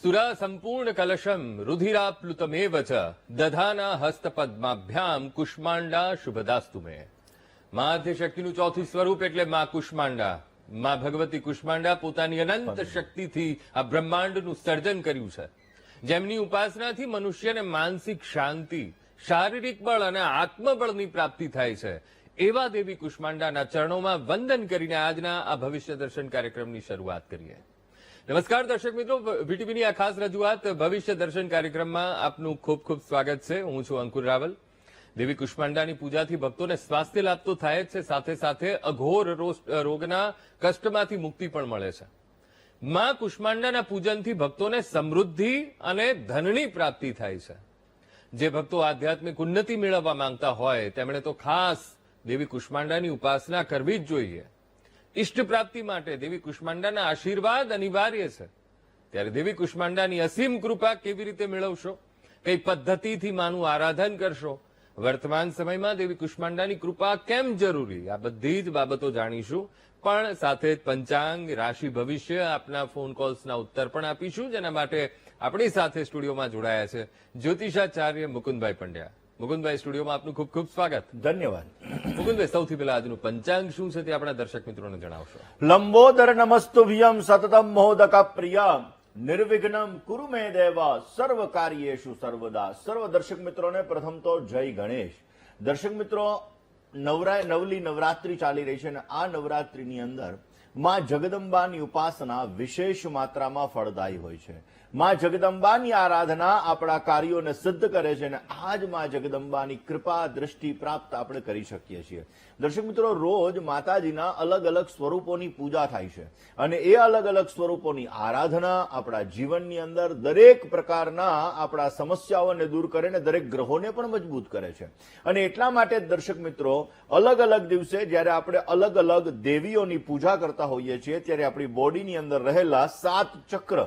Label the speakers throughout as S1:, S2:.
S1: સુરા સંપૂર્ણ કલશમ રુધિરાપ્લુતમેવ ચ દધાના હસ્તપદ્માભ્યામ કુષ્માંડા શુભદાસ્તુ મે। મા આદ્યશક્તિનું ચોથું સ્વરૂપ એટલે મા કુષ્માંડા। મા ભગવતી કુષ્માંડા પોતાની અનંત શક્તિથી આ બ્રહ્માંડનું સર્જન કર્યું છે, જેમની ઉપાસનાથી મનુષ્યને માનસિક શાંતિ, શારીરિક બળ અને આત્મબળની પ્રાપ્તિ થાય છે। એવા દેવી કુષ્માંડાના ચરણોમાં વંદન કરીને આજના આ ભવિષ્ય દર્શન કાર્યક્રમની શરૂઆત કરીએ। નમસ્કાર દર્શક મિત્રો, વીટીવીની આ ખાસ રજૂઆત ભવિષ્ય દર્શન કાર્યક્રમમાં આપનું ખૂબ ખૂબ સ્વાગત છે। હું છું અંકુર રાવલ। દેવી કુષ્માંડાની પૂજાથી ભક્તોને સ્વાસ્થ્ય લાભ તો થાય જ છે, સાથે સાથે અઘોર રોગના કષ્ટમાંથી મુક્તિ પણ મળે છે। મા કુષ્માંડાના પૂજનથી ભક્તોને સમૃદ્ધિ અને ધનની પ્રાપ્તિ થાય છે। જે ભક્તો આધ્યાત્મિક ઉન્નતિ મેળવવા માંગતા હોય તેમણે તો ખાસ દેવી કુષ્માંડાની ઉપાસના કરવી જ જોઈએ। ઇષ્ટ પ્રાપ્તિ માટે દેવી કુષ્માંડાના આશીર્વાદ અનિવાર્ય છે। ત્યારે દેવી કુષ્માંડાની અસીમ કૃપા કેવી રીતે મેળવશો, કઈ પદ્ધતિથી માનું આરાધન કરશો, વર્તમાન સમયમાં દેવી કુષ્માંડાની કૃપા કેમ જરૂરી, આ બધી જ બાબતો જાણીશું। પણ સાથે જ પંચાંગ, રાશિ ભવિષ્ય, આપના ફોન કોલ્સના ઉત્તર પણ આપીશું, જેના માટે આપણી સાથે સ્ટુડિયોમાં જોડાયા છે જ્યોતિષાચાર્ય મુકુંદભાઈ પંડ્યા। મુકુંદભાઈ, સ્ટુડિયોમાં આપનું ખૂબ ખૂબ સ્વાગત।
S2: ધન્યવાદ।
S1: મુકુંદભાઈ, સૌથી પહેલા આજનું પંચાંગ શું છે તે આપણા દર્શક મિત્રોને જણાવશો।
S2: લંબોદર નમસ્તુભ્યમ સતતમ મોદક પ્રિયમ નિર્વિઘ્નમ કુરુ મે દેવ સર્વ કાર્યેષુ સર્વદા। સર્વ દર્શક મિત્રોને પ્રથમ તો જય ગણેશ। દર્શક મિત્રો, નવલી નવરાત્રી ચાલી રહી છે અને આ નવરાત્રીની અંદર માં જગદંબાની ઉપાસના વિશેષ માત્રામાં ફળદાયી હોય છે। માં જગદંબાની આરાધના આપણા કાર્યોને સિદ્ધ કરે છે અને આજ માં જગદંબાની કૃપા દ્રષ્ટિ પ્રાપ્ત આપણે કરી શકીએ છીએ। દર્શક મિત્રો, રોજ માતાજીના અલગ અલગ સ્વરૂપોની પૂજા થાય છે અને એ અલગ અલગ સ્વરૂપોની આરાધના આપણા જીવનની અંદર દરેક પ્રકારના આપણા સમસ્યાઓને દૂર કરે ને દરેક ગ્રહોને પણ મજબૂત કરે છે। અને એટલા માટે દર્શક મિત્રો, અલગ અલગ દિવસે જ્યારે આપણે અલગ અલગ દેવીઓની પૂજા કરતા હોઈએ છીએ ત્યારે આપણી બોડીની અંદર રહેલા 7 ચક્ર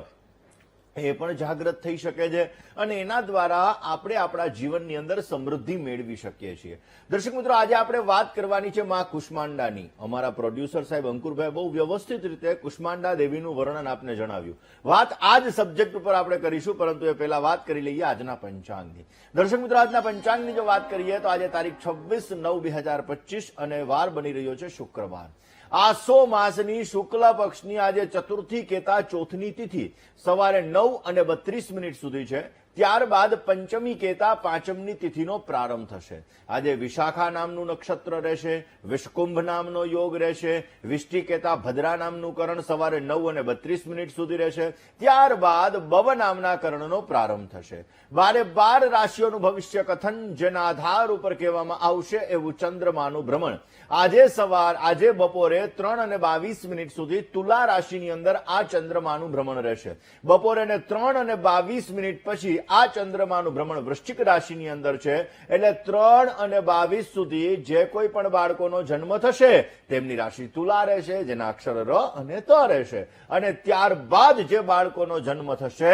S2: એ પણ જાગૃત થઈ શકે છે અને એના દ્વારા આપણે આપણા જીવનની અંદર સમૃદ્ધિ મેળવી શકીએ છીએ। દર્શક મિત્રો, આજે આપણે વાત કરવાની છે મા કુષ્માંડાની। અમારા પ્રોડ્યુસર સાહેબ અંકુરભાઈ બહુ વ્યવસ્થિત રીતે કુષ્માંડા દેવીનું વર્ણન આપને જણાવ્યું। વાત આ જ સબ્જેક્ટ ઉપર આપણે કરીશું, પરંતુ એ પહેલા વાત કરી લઈએ આજના પંચાંગની। દર્શક મિત્રો, આજના પંચાંગની જો વાત કરીએ તો આજે તારીખ 26/9/2025 અને વાર બની રહ્યો છે શુક્રવાર। આસો માસની શુક્લ પક્ષની આજે ચતુર્થી કેતા ચોથની તિથિ સવારે 9:32 સુધી છે। ત્યારબાદ પંચમી કેતા પાંચમની તિથિનો પ્રારંભ થશે। આજે વિશાખા નામનું નક્ષત્ર રહેશે, વિષકુંભ નામનો યોગ રહેશે, વિષ્ટિ કેતા ભદ્રા નામનું કરણ સવારે 9:32 સુધી રહેશે। ત્યારબાદ બવ નામના કરણનો પ્રારંભ થશે। 12 રાશિઓનું ભવિષ્ય કથન જેના આધાર ઉપર કહેવામાં આવશે એવું ચંદ્રમાનું ભ્રમણ આજે બપોરે 3:22 સુધી તુલા રાશિની અંદર આ ચંદ્રમાનું ભ્રમણ રહેશે। બપોરે 3:22 પછી આ ચંદ્રમાનું ભ્રમણ વૃશ્ચિક રાશિની અંદર છે। એટલે 3:22 સુધી જે કોઈ પણ બાળકોનો જન્મ થશે તેમની રાશિ તુલા રહેશે, જેના અક્ષર ર અને ત રહેશે। અને ત્યારબાદ જે બાળકોનો જન્મ થશે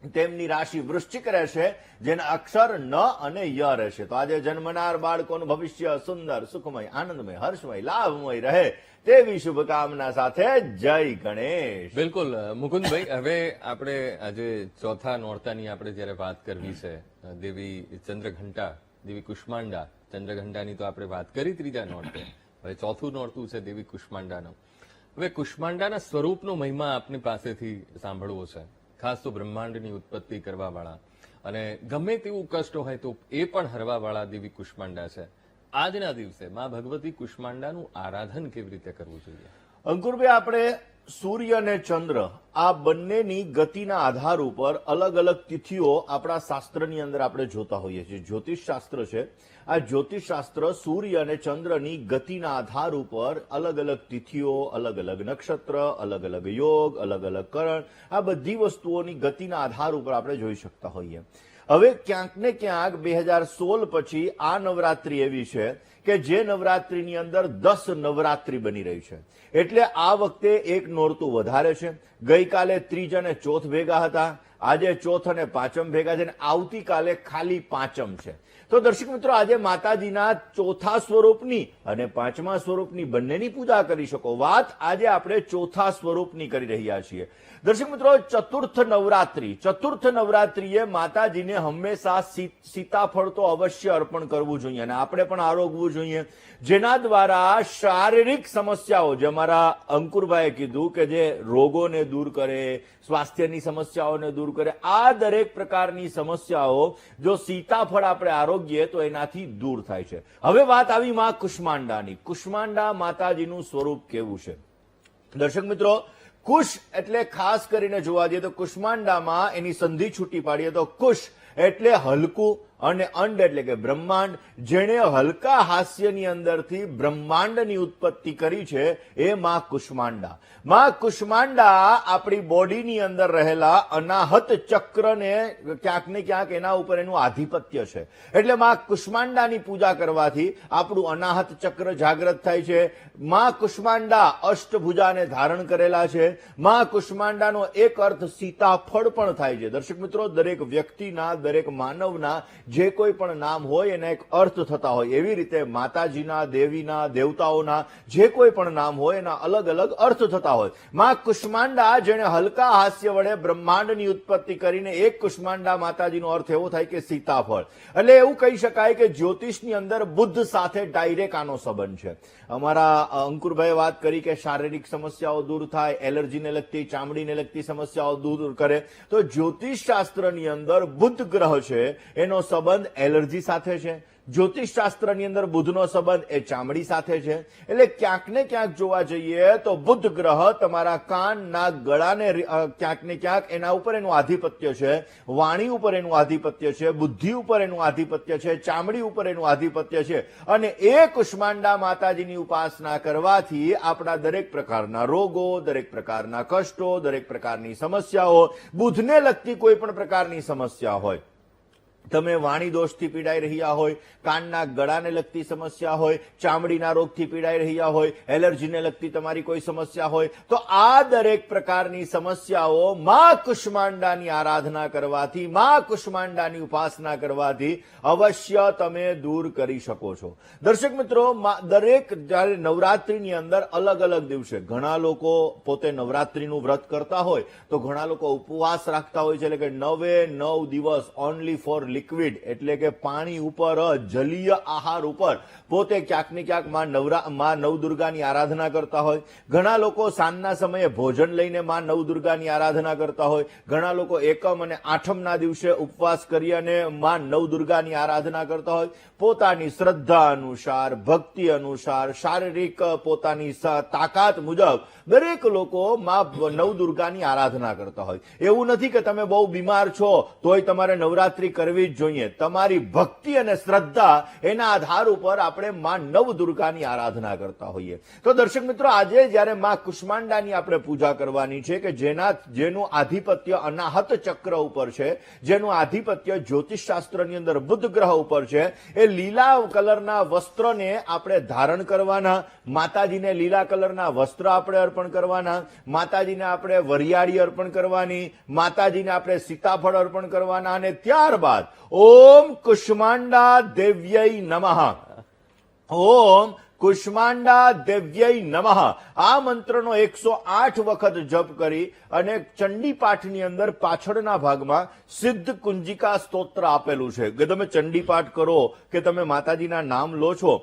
S2: તેમની રાશિ વૃશ્ચિક રહેશે, જેના અક્ષર ન અને ય રહેશે। તો આજે જન્મનાર બાળકોનું ભવિષ્ય સુંદર, સુખમય, આનંદમય, હર્ષમય, લાભમય રહે તેવી શુભકામના સાથે જય ગણેશ।
S1: બિલકુલ મુકુંદભાઈ, હવે આપણે આજે ચોથા નોરતાની આપણે જયારે વાત કરવી છે, દેવી ચંદ્રઘંટા, દેવી કુષ્માંડા ચંદ્રઘંટાની તો આપણે વાત કરી ત્રીજા નોરતે, હવે ચોથું નોરતું છે દેવી કુષ્માંડાનું। હવે કુષ્માંડાના સ્વરૂપનો મહિમા આપની પાસેથી સાંભળવો છે, ખાસ તો બ્રહ્માંડની ઉત્પત્તિ કરવા વાળા અને ગમે તેવું કષ્ટ હોય તો એ પણ હરવા વાળા દેવી કુષ્માંડા છે। આજના દિવસે માં ભગવતી કુષ્માંડાનું આરાધન કેવી રીતે કરવું જોઈએ?
S2: અંકુરભાઈ, આપણે સૂર્ય અને ચંદ્ર આ બંનેની ગતિના આધાર ઉપર અલગ અલગ તિથિઓ આપણા શાસ્ત્રની અંદર આપણે જોતા હોઈએ છીએ। જ્યોતિષ શાસ્ત્ર છે, આ જ્યોતિષ શાસ્ત્ર સૂર્ય અને ચંદ્રની ગતિના આધાર ઉપર અલગ અલગ તિથિઓ, અલગ અલગ નક્ષત્ર, અલગ અલગ યોગ, અલગ અલગ કરણ, આ બધી વસ્તુઓની ગતિના આધાર ઉપર આપણે જોઈ શકતા હોઈએ। હવે ક્યાંક ને ક્યાંક 2016 પછી આ નવરાત્રી એવી છે કે જે નવરાત્રીની અંદર 10 નવરાત્રી બની રહી છે। એટલે આ વખતે એક નોરતું વધારે છે। ગઈકાલે ત્રીજ અને ચોથ ભેગા હતા, આજે ચોથ અને પાંચમ ભેગા છે અને આવતીકાલે ખાલી પાંચમ છે। તો દર્શક મિત્રો આજે માતાજીના ચોથા સ્વરૂપની અને પાંચમા સ્વરૂપની બંનેની પૂજા કરી શકો. વાત આજે આપણે ચોથા સ્વરૂપની કરી રહ્યા છીએ. દર્શક મિત્રો, ચતુર્થ નવરાત્રીએ માતાજીને હંમેશા સીતાફળ તો અવશ્ય અર્પણ કરવું જોઈએ અને આપણે પણ આરોગવું જોઈએ, જેના દ્વારા શારીરિક સમસ્યાઓ, જે અમારા અંકુરભાઈએ કીધું કે જે રોગોને દૂર કરે, સ્વાસ્થ્યની સમસ્યાઓને દૂર કરે, આ દરેક પ્રકારની સમસ્યાઓ જો સીતાફળ આપણે આરોગ્યે તો એનાથી દૂર થાય છે. હવે વાત આવી માં કુષ્માંડાની. કુષ્માંડા માતાજીનું સ્વરૂપ કેવું છે? દર્શક મિત્રો, કુશ એટલે ખાસ કરીને જોવા જઈએ તો કુષ્માંડામાં એની સંધિ છૂટી પાડીએ તો કુશ એટલે હલકું અને અંડ એટલે કે બ્રહ્માંડ. જેણે હલકા હાસ્યની અંદરથી બ્રહ્માંડની ઉત્પત્તિ કરી છે એ માં કુષ્માંડા. માં કુષ્માંડા આપણી બોડીની અંદર રહેલા અનાહત ચક્રને ક્યાંક ને ક્યાંક એના ઉપર એનું આધિપત્ય છે. એટલે માં કુષ્માંડાની પૂજા કરવાથી આપણું અનાહત ચક્ર જાગૃત થાય છે. માં કુષ્માંડા અષ્ટભુજાને ધારણ કરેલા છે. માં કુષ્માંડાનો એક અર્થ સીતાફળ પણ થાય છે. દર્શક મિત્રો, દરેક વ્યક્તિના, દરેક માનવના જે કોઈ પણ નામ હોય એના એક અર્થ થતા હોય, એવી રીતે માતાજીના, દેવીના, દેવતાઓના જે કોઈ પણ નામ હોય એના અલગ અલગ અર્થ થતા હોય. માં કુષ્માંડા જેણે હલકા હાસ્ય વડે બ્રહ્માંડની ઉત્પત્તિ કરીને એક કુષ્માંડા માતાજીનો અર્થ એવો થાય કે સીતાફળ. એટલે એવું કહી શકાય કે જ્યોતિષની અંદર બુદ્ધ સાથે ડાયરેક્ટ આનો સંબંધ છે. અમારા અંકુરભાઈએ વાત કરી કે શારીરિક સમસ્યાઓ દૂર થાય, એલર્જીને લગતી, ચામડીને લગતી સમસ્યાઓ દૂર કરે, તો જ્યોતિષ શાસ્ત્રની અંદર બુદ્ધ ગ્રહ છે એનો સંબંધ એલર્જી સાથે છે. જ્યોતિષ શાસ્ત્રની અંદર બુધનો સંબંધ એ ચામડી સાથે છે. એટલે ક્યાંક ને ક્યાંક જોવા જઈએ તો બુધ ગ્રહ તમારા કાન, નાક, ગળાને ક્યાંક ને ક્યાંક એના ઉપર એનું આધિપત્ય છે, વાણી ઉપર એનું આધિપત્ય છે, બુદ્ધિ ઉપર એનું આધિપત્ય છે, ચામડી ઉપર એનું આધિપત્ય છે. અને એ કુષ્માંડા માતાજીની ઉપાસના કરવાથી આપણા દરેક પ્રકારના રોગો, દરેક પ્રકારના કષ્ટો, દરેક પ્રકારની સમસ્યાઓ, બુધને લગતી કોઈ પણ પ્રકારની સમસ્યા હોય, તમે વાણી દોષથી પીડાઈ રહ્યા હોય, કાનના ગળાને લગતી સમસ્યા હોય, ચામડીના રોગથી પીડાઈ રહ્યા હોય, એલર્જીને લગતી તમારી કોઈ સમસ્યા હોય, તો આ દરેક પ્રકારની સમસ્યાઓ માં કુષ્માંડાની આરાધના કરવાથી, માં કુષ્માંડાની ઉપાસના કરવાથી અવશ્ય તમે દૂર કરી શકો છો. દર્શક મિત્રો, દરેક જ્યારે નવરાત્રીની અંદર અલગ અલગ દિવસે ઘણા લોકો પોતે નવરાત્રીનું વ્રત કરતા હોય તો ઘણા લોકો ઉપવાસ રાખતા હોય છે. એટલે કે 9 દિવસ ઓનલી ફોર લિક્વિડ એટલે કે પાણી ઉપર, જલીય આહાર ઉપર પોતે ક્યાંક ને ક્યાંક માં નવદુર્ગાની આરાધના કરતા હોય. ઘણા લોકો સાંજના સમયે ભોજન લઈને માં નવદુર્ગાની આરાધના કરતા હોય. ઘણા લોકો એકમ અને આઠમના દિવસે ઉપવાસ કરી અને માં નવદુર્ગાની આરાધના કરતા હોય. પોતાની શ્રદ્ધા અનુસાર, ભક્તિ અનુસાર, શારીરિક પોતાની તાકાત મુજબ દરેક લોકો માં નવદુર્ગાની આરાધના કરતા હોય. એવું નથી કે તમે બહુ બીમાર છો તોય તમારે નવરાત્રી કરવી જ જોઈએ. તમારી ભક્તિ અને શ્રદ્ધા એના આધાર ઉપર આપણે માં નવદુર્ગાની આરાધના કરતા હોઈએ. તો દર્શક મિત્રો, આજે જયારે માં કુષ્માંડાની આપણે પૂજા કરવાની છે કે જેનું આધિપત્ય અનાહત ચક્ર ઉપર છે, જેનું આધિપત્ય જ્યોતિષ શાસ્ત્રની અંદર બુધ ગ્રહ ઉપર છે, એ લીલા કલરના વસ્ત્રને આપણે ધારણ કરવાના. માતાજીને લીલા કલરના વસ્ત્ર આપણે અર્પણ કરવાના. માતાજીને આપણે વરિયાળી અર્પણ કરવાની. માતાજીને આપણે સીતાફળ અર્પણ કરવાના. અને ત્યારબાદ ઓમ કુષ્માંડા દેવ્યય નમઃ, ઓમ કુષ્માંડા દેવ્યય નમઃ આ મંત્રનો 108 વખત જપ કરી અને ચંડી પાઠની અંદર પાછળના ભાગમાં સિદ્ધ કુંજિકા સ્તોત્ર આપેલું છે કે તમે ચંડી પાઠ કરો કે તમે માતાજીના નામ લો છો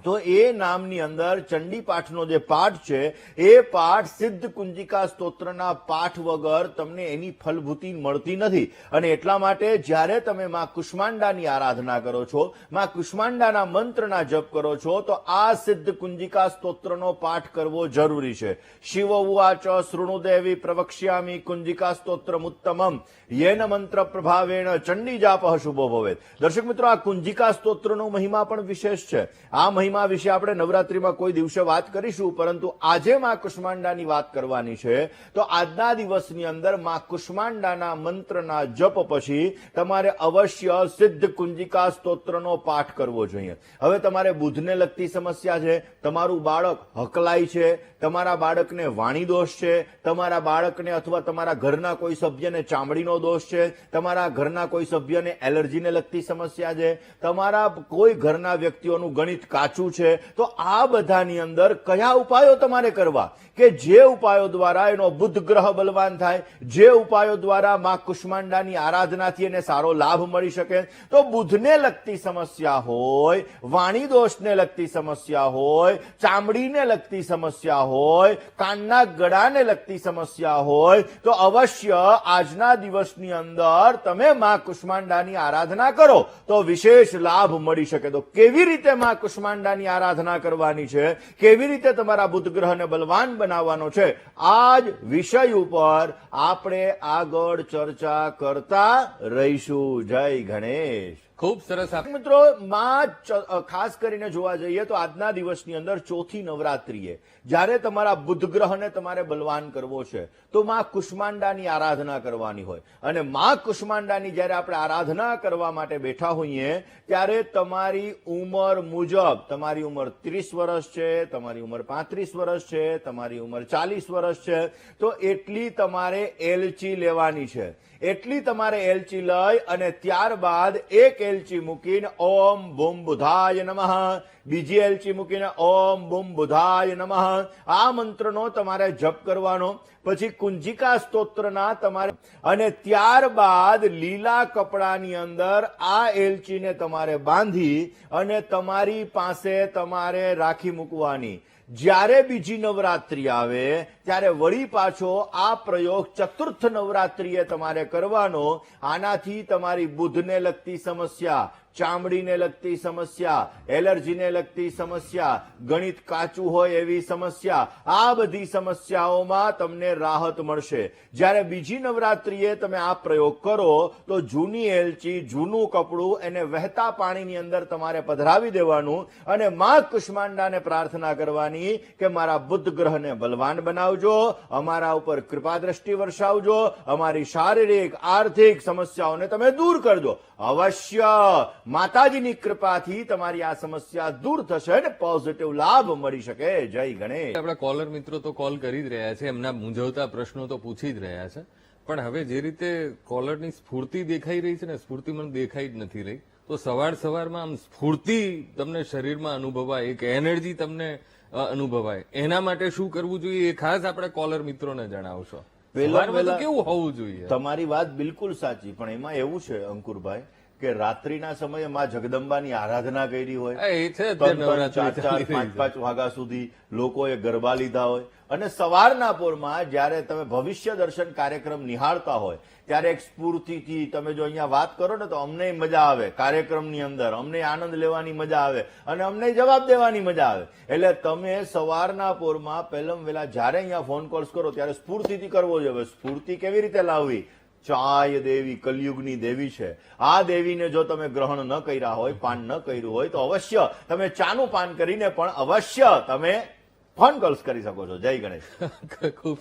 S2: તો એ નામની અંદર ચંડી પાઠનો જે પાઠ છે એ પાઠ સિદ્ધ કુંજિકા સ્તોત્રના પાઠ વગર તમને એની ફલભૂતિ મળતી નથી. અને એટલા માટે જ્યારે તમે માં કુષ્માંડાની આરાધના કરો છો, માં કુષ્માંડાના મંત્રના જપ કરો છો તો આ સિદ્ધ કુંજિકા સ્તોત્રનો પાઠ કરવો જરૂરી છે. શિવ ઉવાચ શૃણુદેવી પ્રવક્ષ્યામિ કુંજિકા સ્તોત્રમ ઉત્તમમ યેન મંત્ર પ્રભાવેણ ચંડી જાપઃ શુભો ભવેત. દર્શક મિત્રો, આ કુંજિકા સ્તોત્રનો મહિમા પણ વિશેષ છે. આ મહિમા વિશે આપણે નવરાત્રીમાં કોઈ દિવસે વાત કરીશું, પરંતુ આજે માં કુષ્માંડાની વાત કરવાની છે. તો આજના દિવસની અંદર માં કુષ્માંડાના મંત્રના જપ પછી તમારે અવશ્ય સિદ્ધ કુંજિકા સ્તોત્રનો પાઠ કરવો જોઈએ. હવે તમારે બુધને લગતી સમસ્યા છે, તમારું બાળક હકલાય છે, તમારા બાળકને વાણી દોષ છે, તમારા બાળકને અથવા તમારા ઘરના કોઈ સભ્યને ચામડીનો દોષ છે, તમારા ઘરના કોઈ સભ્યને એલર્જીને લગતી સમસ્યા છે, તમારા કોઈ ઘરના વ્યક્તિઓનું ગણિત કાચું છે, તો આ બધાની અંદર કયા ઉપાયો તમારે કરવા કે જે ઉપાયો દ્વારા એનો બુધ ગ્રહ બલવાન થાય, જે ઉપાયો દ્વારા માં કુષ્માંડાની આરાધનાથી એને સારો લાભ મળી શકે. તો બુધને લગતી સમસ્યા હોય, વાણી દોષને લગતી સમસ્યા હોય, ચામડીને લગતી સમસ્યા હોય, કાનના ગળાને લગતી સમસ્યા હોય, તો અવશ્ય આજના દિવસની અંદર તમે માં કુષ્માંડાની આરાધના કરો તો વિશેષ લાભ મળી શકે. તો કેવી રીતે માં કુષ્માંડાની આરાધના કરવાની છે, કેવી રીતે તમારા બુધ ગ્રહને બલવાન બનાવવાનો છે, આ જ વિષય ઉપર આપણે આગળ ચર્ચા કરતા રહીશું. જય ગણેશ.
S1: ખૂબ સરસ.
S2: મિત્રો, માં ખાસ કરીને જોવા જઈએ તો આજના દિવસની અંદર ચોથી નવરાત્રીએ જ્યારે તમારા બુધ ગ્રહને તમારે બલવાન કરવો છે તો માં કુષ્માંડાની આરાધના કરવાની હોય. અને માં કુષ્માંડાની જ્યારે આપણે આરાધના કરવા માટે બેઠા હોઈએ ત્યારે તમારી ઉંમર મુજબ, તમારી ઉંમર 30 વર્ષ છે, તમારી ઉંમર 35 વર્ષ છે, તમારી ઉંમર 40 વર્ષ છે, તો એટલી તમારે એલચી લેવાની છે. એટલી તમારે એલચી લઈ અને ત્યારબાદ એક એલચી મૂકીને ઓમ બુમ બુધાય નમઃ, બીજી એલચી મૂકીને ઓમ બુમ બુધાય નમઃ, આ મંત્રનો તમારે જપ કરવાનો. પછી કુંજિકા સ્તોત્રના તમારે, અને ત્યારબાદ લીલા કપડાની અંદર આ એલચીને તમારે બાંધી અને તમારી પાસે તમારે રાખી મૂકવાની. જ્યારે બીજી નવરાત્રી આવે ત્યારે વળી પાછો આ પ્રયોગ ચતુર્થ નવરાત્રીએ તમારે કરવાનો. આનાથી તમારી બુધને લગતી સમસ્યા, ચામડીને લગતી સમસ્યા, એલર્જીને લગતી સમસ્યા, ગણિત કાચું હોય એવી સમસ્યા, આ બધી સમસ્યાઓમાં તમને રાહત મળશે. જ્યારે બીજી નવરાત્રીએ તમે આ પ્રયોગ કરો તો જૂની એલચી, જૂનું કપડું એને વહેતા પાણીની અંદર તમારે પધરાવી દેવાનું અને માં કુષ્માંડાને પ્રાર્થના કરવાની કે મારા બુધ ગ્રહને બલવાન બનાવજો, અમારા ઉપર કૃપા દ્રષ્ટિ વર્ષાવજો, અમારી શારીરિક આર્થિક સમસ્યાઓને તમે દૂર કરજો. અવશ્ય માતાજીની કૃપાથી તમારી આ સમસ્યા દૂર થશે અને પોઝિટિવ લાભ મળી શકે. જય ગણેશ.
S1: આપણા કોલર મિત્રો તો કોલ કરી જ રહ્યા છે, એમના મૂંઝવતા પ્રશ્નો તો પૂછી જ રહ્યા છે, પણ હવે જે રીતે કોલરની સ્ફૂર્તિ દેખાઈ રહી છે ને, સ્ફૂર્તિ મને દેખાઈ જ નથી રહી. તો સવારમાં આમ સ્ફૂર્તિ તમને શરીરમાં અનુભવાય, એક એનર્જી તમને અનુભવાય, એના માટે શું કરવું જોઈએ એ ખાસ આપણે કોલર મિત્રોને જણાવશો. સવારમાં તો કેવું હોવું જોઈએ?
S2: તમારી વાત બિલકુલ સાચી, પણ એમાં એવું છે અંકુરભાઈ કે રાત્રિના સમયે માં જગદંબાની આરાધના કરી હોય,
S1: એ છે
S2: 4-4, 5-5 વાગ્યા સુધી લોકોએ ગરબા લીધા હોય, અને સવારના પોરમાં જ્યારે તમે ભવિષ્ય દર્શન કાર્યક્રમ નિહાળતા હોય ત્યારે એક સ્ફૂર્તિથી તમે જો અહીંયા વાત કરો ને તો અમને મજા આવે, કાર્યક્રમની અંદર અમને આનંદ લેવાની મજા આવે અને અમને જવાબ દેવાની મજા આવે. એટલે તમે સવારના પોરમાં પહેલમ વહેલા જ્યારે અહીંયા ફોન કોલ્સ કરો ત્યારે સ્ફૂર્તિથી કરવો જોઈએ. સ્ફૂર્તિ કેવી રીતે લાવવી? ચાય દેવી કલયુગની દેવી છે. આ દેવીને જો તમે ગ્રહણ ન કર્યા હોય, પાન ન કર્યું હોય, તો અવશ્ય તમે ચાનું પાન કરીને પણ અવશ્ય તમે ફોન કોલ્સ કરી શકો છો. જય ગણેશ.
S1: ખૂબ